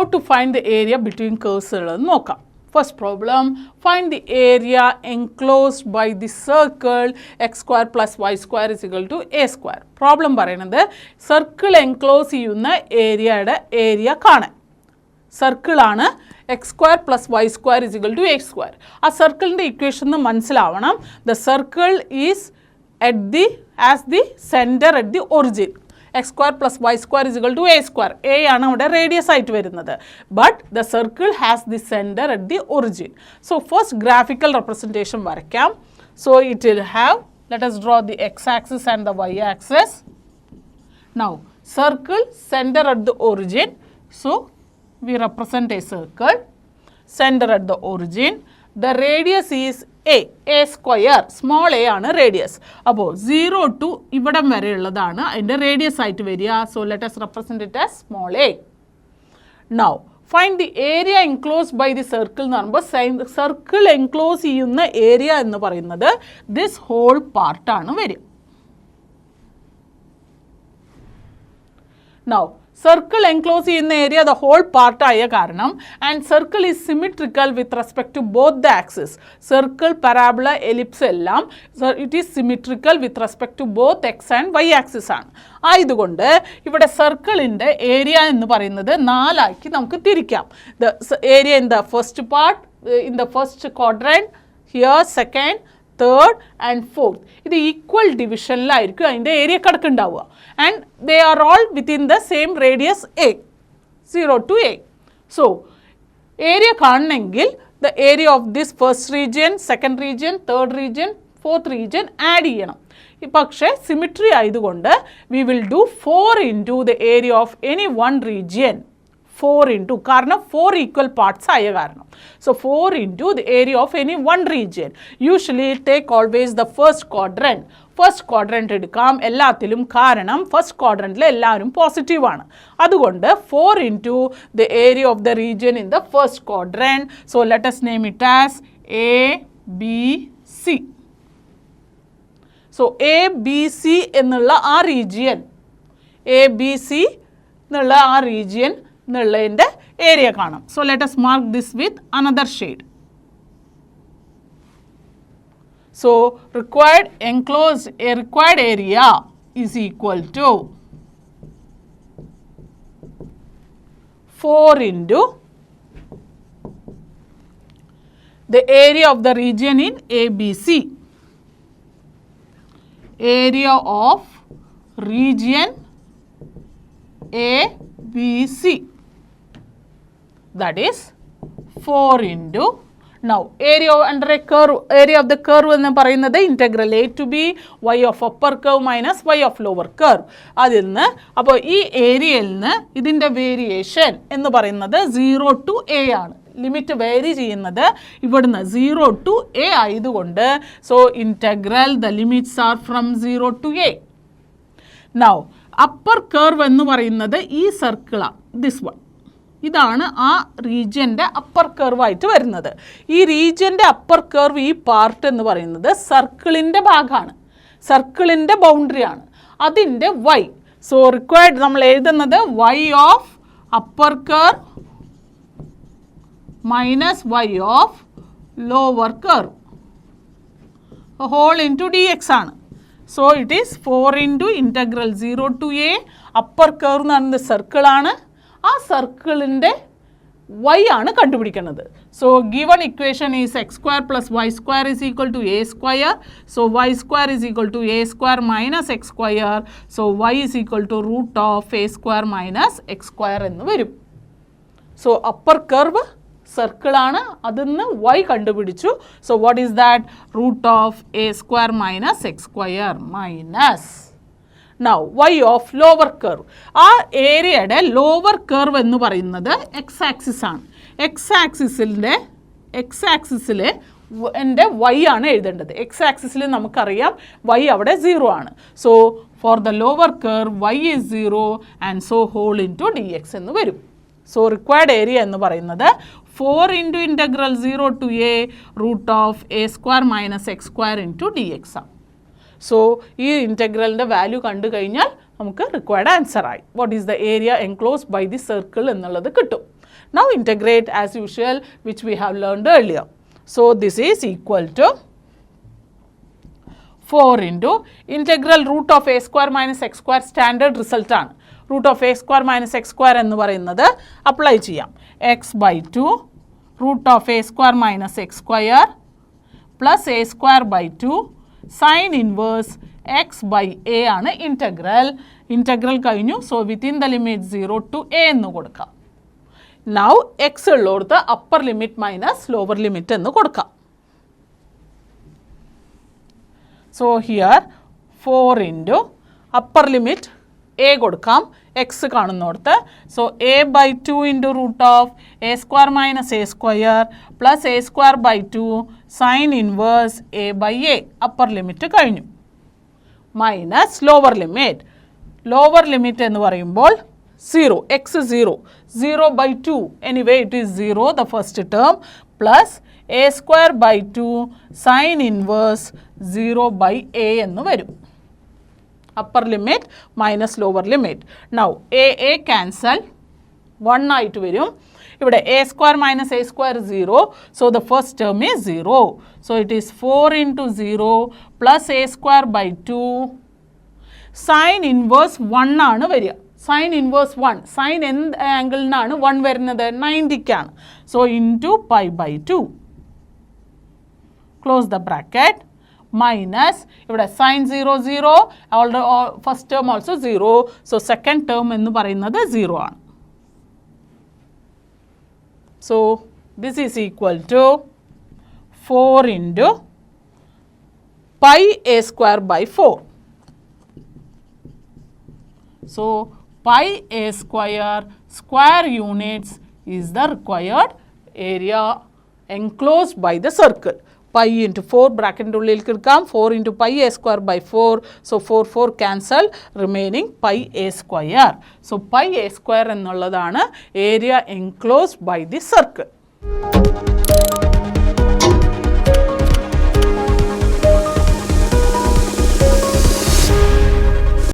how to find the area between curves ഉള്ളത് നോക്കാം. First problem, find the area enclosed by the circle x square plus y square is equal to a square. Problem പറയുന്നത് circle enclose ചെയ്യുന്ന ഏരിയയുടെ area കാണാൻ. സർക്കിളാണ് X square plus Y square is equal to X square. ആ സർക്കിളിൻ്റെ equation മനസ്സിലാവണം. The circle is at the center at the origin. X square plus y square is equal to a square. A ആണ് അവിടെ radius ആയിട്ട് വരുന്നത്. But the circle has the center at the origin. So first graphical representation വരയ്ക്കാം. So it will have, let us draw the x axis and the y axis. Now circle center at the origin. So we represent a circle center at the origin. The radius is a square, small a ആണ് radius. അപ്പോൾ 0 to ഇവിടം വരെ ഉള്ളതാണ് അതിൻ്റെ radius ആയിട്ട് വരിക. So let us represent it as small a. Now find the area enclosed by the circle എന്ന് പറയുമ്പോൾ സർക്കിൾ എൻക്ലോസ് ചെയ്യുന്ന ഏരിയ എന്ന് പറയുന്നത് this whole part ആണ് വരിക. Now circle enclose ചെയ്യുന്ന ഏരിയ the whole part ആയ കാരണം and circle is symmetrical with respect to both the axes. Circle, parabola, ellipse എല്ലാം it is symmetrical with respect to both x and y axis ആണ്. ആയതുകൊണ്ട് ഇവിടെ സർക്കിളിൻ്റെ area എന്ന് പറയുന്നത് 4 ആക്കി നമുക്ക് തിരിക്കാം. The area in the first part, in the first quadrant, here second, third and fourth. ഇത് ഈക്വൽ ഡിവിഷനിലായിരിക്കും അതിൻ്റെ area കിടക്കുന്നുണ്ടാവുക. And they are all within the same radius a, 0 to a. So area കാണണമെങ്കിൽ the area of this first region, second region, third region, fourth region add ചെയ്യണം. പക്ഷേ symmetry ആയതുകൊണ്ട് we will do 4 into the area of any one region. 4 into, കാരണം 4 equal parts ആയ കാരണം. So 4 into the area of any one region. Usually take always the first quadrant. First quadrant എടുക്കാം എല്ലാത്തിലും, കാരണം first ക്വാഡ്രൻറ്റിൽ എല്ലാവരും പോസിറ്റീവാണ്. അതുകൊണ്ട് 4 into the area of the region in the first quadrant. So let us name it as A, B, C. So A, B, C എന്നുള്ള ആ region, A, B, C എന്നുള്ള ആ റീജിയൻ എന്നുള്ളതിൻ്റെ ഏരിയ കാണാം. So let us mark this with another shade. So required area is equal to 4 into the area of the region in ABC. Area of region ABC, that is 4 into, now area under a curve, area of the curve എന്ന് പറയുന്നത് integral a to b y of upper curve minus y of lower curve. അതിൽ നിന്ന് അപ്പോൾ ഈ ഏരിയയിൽ നിന്ന് ഇതിൻ്റെ variation എന്ന് പറയുന്നത് 0 to a ആണ്. ലിമിറ്റ് വേരി ചെയ്യുന്നത് ഇവിടുന്ന് 0 to a ആയതുകൊണ്ട് so integral the limits are from 0 to a. Now upper curve എന്ന് പറയുന്നത് ഈ സർക്കിളാണ്, ദിസ് വൺ. ഇതാണ് ആ റീജിയൻ്റെ അപ്പർ കർവായിട്ട് വരുന്നത്. ഈ റീജിയൻ്റെ അപ്പർ കർവ്, ഈ പാർട്ട് എന്ന് പറയുന്നത് സർക്കിളിൻ്റെ ഭാഗമാണ്, സർക്കിളിൻ്റെ ബൗണ്ടറിയാണ്, അതിൻ്റെ വൈ. സോ റിക്വയർഡ് നമ്മൾ എഴുതുന്നത് Y of upper curve minus Y of lower curve whole into D X ആണ്. So it is 4 into integral 0 to a. Upper curve എന്ന് പറയുന്നത് സർക്കിളാണ്, ആ സർക്കിളിൻ്റെ വൈ ആണ് കണ്ടുപിടിക്കുന്നത്. So given equation is X square plus Y square is equal to A square. So Y square is equal to A square minus X square. So Y is equal to root of a square minus X square എന്ന് വരും. So upper curve സർക്കിളാണ്, അതിൽ നിന്ന് y കണ്ടുപിടിച്ചു. So what is that? Root of a square minus X square minus now y of lower curve. ആ ഏരിയയുടെ lower curve എന്ന് പറയുന്നത് X axis ആണ്. എക്സ് ആക്സിസിൽ എൻ്റെ വൈ ആണ് എഴുതേണ്ടത്. എക്സ് ആക്സിസിൽ നമുക്കറിയാം വൈ അവിടെ 0 ആണ്. So for the lower curve y is 0 and so whole into D x എന്ന് വരും. സോ റിക്വയർഡ് ഏരിയ എന്ന് പറയുന്നത് 4 into integral 0 to a root of a square minus x square into dx ആണ്. So ഈ ഇൻറ്റഗ്രലിൻ്റെ value കണ്ടു കഴിഞ്ഞാൽ നമുക്ക് റിക്വയർഡ് ആൻസർ ആയി. What is the area enclosed by the circle എന്നുള്ളത് കിട്ടും. Now integrate as usual, which we have learned earlier. So this is equal to 4 into integral root of a square minus x square standard result ആണ്. root of a square minus x square എന്ന് പറയുന്നത് apply ചെയ്യാം. x/2 root of a square minus x square plus a square by 2 sin inverse x/a ആണ് integral. Integral കഴിഞ്ഞു. So within the limit 0 to a എന്ന് കൊടുക്കാം. Now x ഉള്ളോടത്ത് upper limit minus lower limit എന്ന് കൊടുക്കാം. So here 4 into upper limit a കൊടുക്കാം, x കാണുന്നോടത്ത്. So a/2 into root of a square minus a square plus a square by 2 sin inverse a/a upper limit കഴിഞ്ഞു. Minus lower limit. Lower limit എന്ന് പറയുമ്പോൾ 0, x 0, 0/2, anyway it is 0 the first term, plus a square by 2 sin inverse 0/a എന്ന് വരും. upper limit minus lower limit. Now a cancel, 1 ആയിട്ട് വരും. ഇവിടെ a square minus a square 0, so the first term is 0. So it is 4 into 0 plus a square by 2 sin inverse 1 ആണ് വരിക. sin inverse 1, sin എന്ത് ആംഗിളിനാണ് 1 വരുന്നത്? 90ക്കാണ്. So into pi/2. Close the bracket. Minus ഇവിടെ sin 0 0, first term also 0, so second term എന്ന് പറയുന്നത് 0 ആണ്. So this is equal to 4 into pi a square by 4. So pi a square units is the required area enclosed by the circle. Pi into 4 ബ്രാക്കറ്റിൻ്റെ ഉള്ളിലേക്ക് എടുക്കാം. 4 into pi a square by 4. So 4 cancel, remaining pi a square. So pi a square എന്നുള്ളതാണ് area enclosed by the circle.